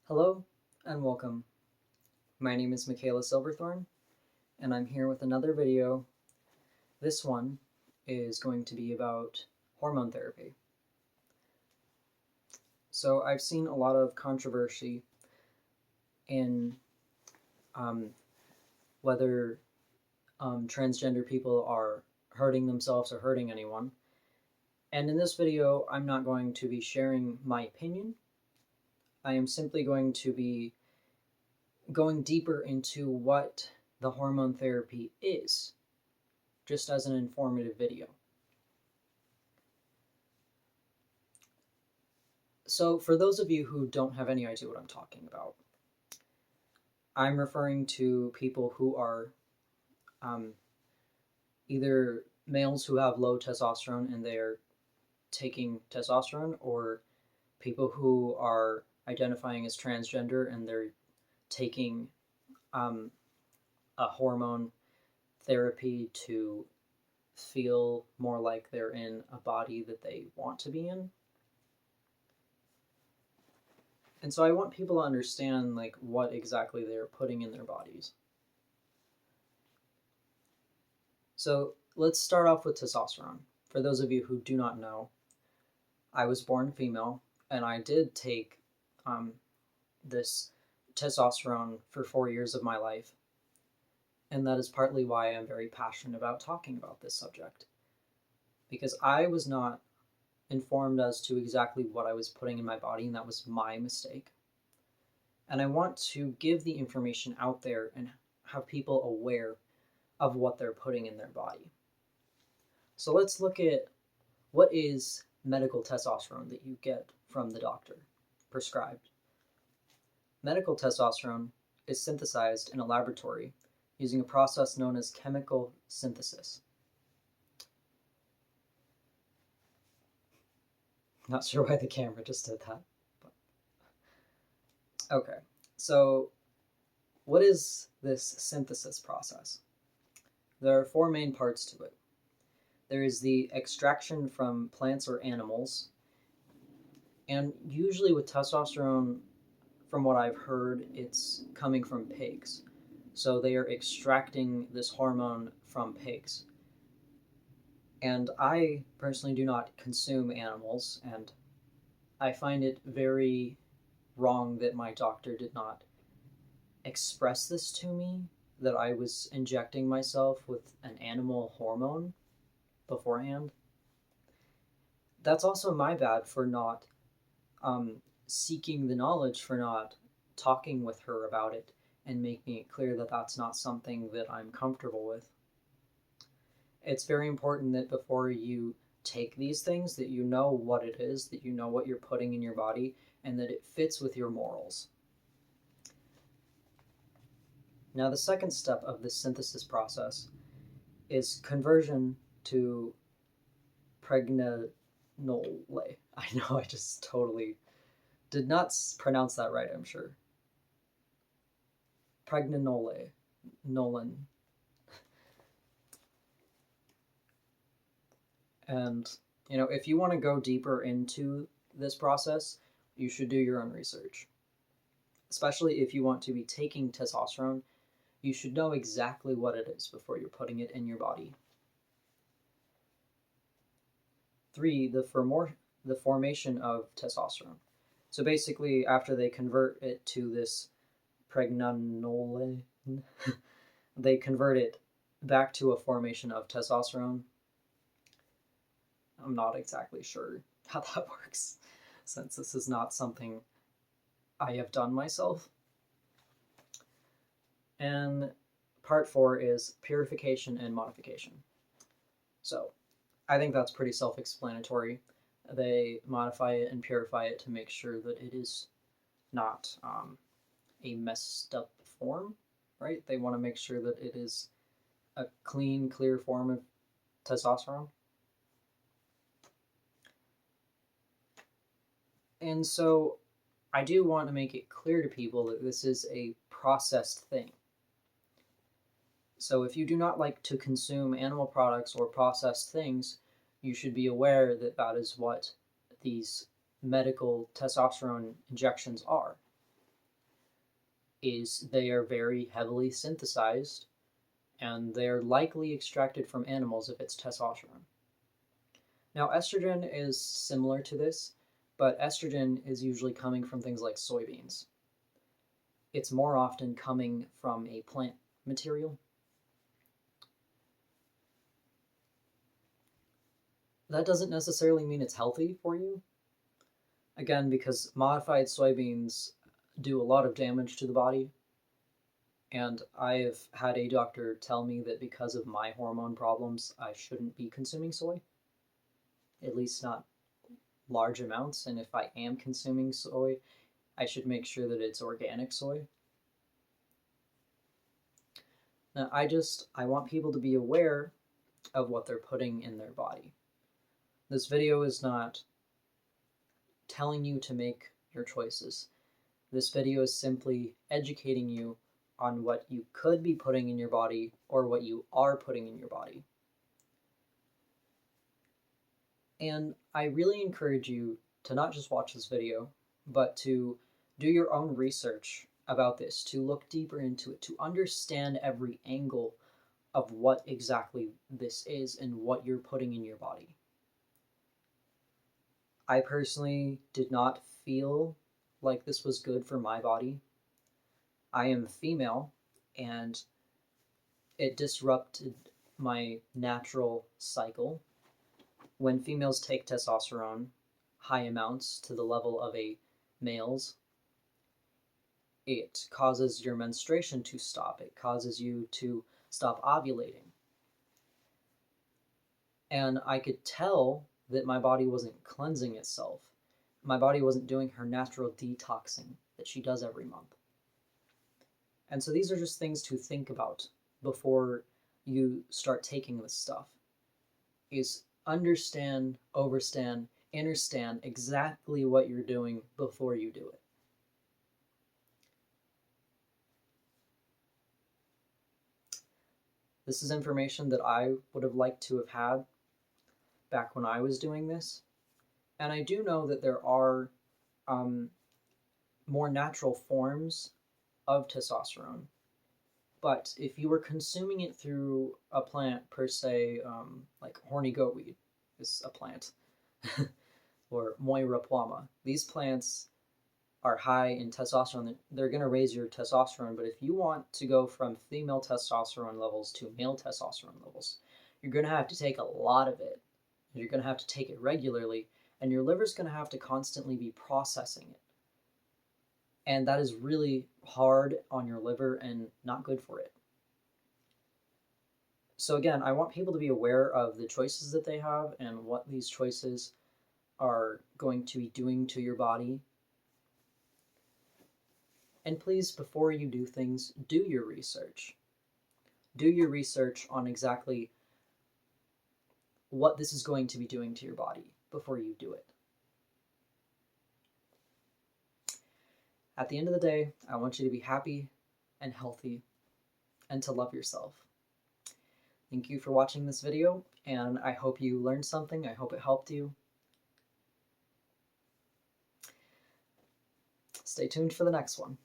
Hello and welcome. My name is Michaela Silverthorne and I'm here with another video. This one is going to be about hormone therapy. So I've seen a lot of controversy in um, whether transgender people are hurting themselves or hurting anyone. And in this video, I'm not going to be sharing my opinion. I am simply going to be going deeper into what the hormone therapy is, just as an informative video. So for those of you who don't have any idea what I'm talking about, I'm referring to people who are either males who have low testosterone and they're taking testosterone, or people who are identifying as transgender and they're taking a hormone therapy to feel more like they're in a body that they want to be in. And so I want people to understand like what exactly they're putting in their bodies. So let's start off with testosterone. For those of you who do not know, I was born female and I did take this testosterone for 4 years of my life. And that is partly why I'm very passionate about talking about this subject. Because I was not informed as to exactly what I was putting in my body, and that was my mistake. And I want to give the information out there and have people aware of what they're putting in their body. So let's look at what is medical testosterone that you get from the doctor, prescribed. Medical testosterone is synthesized in a laboratory using a process known as chemical synthesis. Not sure why the camera just did that. But... Okay, so what is this synthesis process? There are 4 main parts to it. There is the extraction from plants or animals, and usually with testosterone, from what I've heard, it's coming from pigs. So they are extracting this hormone from pigs. And I personally do not consume animals, and I find it very wrong that my doctor did not express this to me, that I was injecting myself with an animal hormone beforehand. That's also my bad for not seeking the knowledge, for not talking with her about it and making it clear that that's not something that I'm comfortable with. It's very important that before you take these things, that you know what it is, that you know what you're putting in your body, and that it fits with your morals. Now, the second step of this synthesis process is conversion to pregnenolone. I know I just totally did not pronounce that right, I'm sure. Pregnenolone. And, if you want to go deeper into this process, you should do your own research. Especially if you want to be taking testosterone, you should know exactly what it is before you're putting it in your body. 3, the formation of testosterone. So basically, after they convert it to this pregnenolone, they convert it back to a formation of testosterone. I'm not exactly sure how that works, since this is not something I have done myself. And part 4 is purification and modification. So I think that's pretty self-explanatory. They modify it and purify it to make sure that it is not a messed up form, right? They want to make sure that it is a clean, clear form of testosterone. And so I do want to make it clear to people that this is a processed thing. So if you do not like to consume animal products or processed things, you should be aware that that is what these medical testosterone injections are. is they are very heavily synthesized, and they're likely extracted from animals if it's testosterone. Now, estrogen is similar to this, but estrogen is usually coming from things like soybeans. It's more often coming from a plant material. That doesn't necessarily mean it's healthy for you. Again, because modified soybeans do a lot of damage to the body. And I've had a doctor tell me that because of my hormone problems, I shouldn't be consuming soy, at least not large amounts. And if I am consuming soy, I should make sure that it's organic soy. Now, I want people to be aware of what they're putting in their body. This video is not telling you to make your choices. This video is simply educating you on what you could be putting in your body or what you are putting in your body. And I really encourage you to not just watch this video, but to do your own research about this, to look deeper into it, to understand every angle of what exactly this is and what you're putting in your body. I personally did not feel like this was good for my body. I am female, and it disrupted my natural cycle. When females take testosterone, high amounts to the level of a male's, it causes your menstruation to stop. It causes you to stop ovulating. And I could tell that my body wasn't cleansing itself. My body wasn't doing her natural detoxing that she does every month. And so these are just things to think about before you start taking this stuff. Is understand, understand exactly what you're doing before you do it. This is information that I would have liked to have had back when I was doing this. And I do know that there are more natural forms of testosterone. But if you were consuming it through a plant per se, like horny goatweed is a plant, or Moira plama, these plants are high in testosterone. They're going to raise your testosterone, but if you want to go from female testosterone levels to male testosterone levels, you're going to have to take a lot of it. You're going to have to take it regularly, and your liver's going to have to constantly be processing it. And that is really hard on your liver and not good for it. So again, I want people to be aware of the choices that they have and what these choices are going to be doing to your body. And please, before you do things, do your research. Do your research on exactly what this is going to be doing to your body before you do it. At the end of the day, I want you to be happy and healthy and to love yourself. Thank you for watching this video, and I hope you learned something. I hope it helped you. Stay tuned for the next one.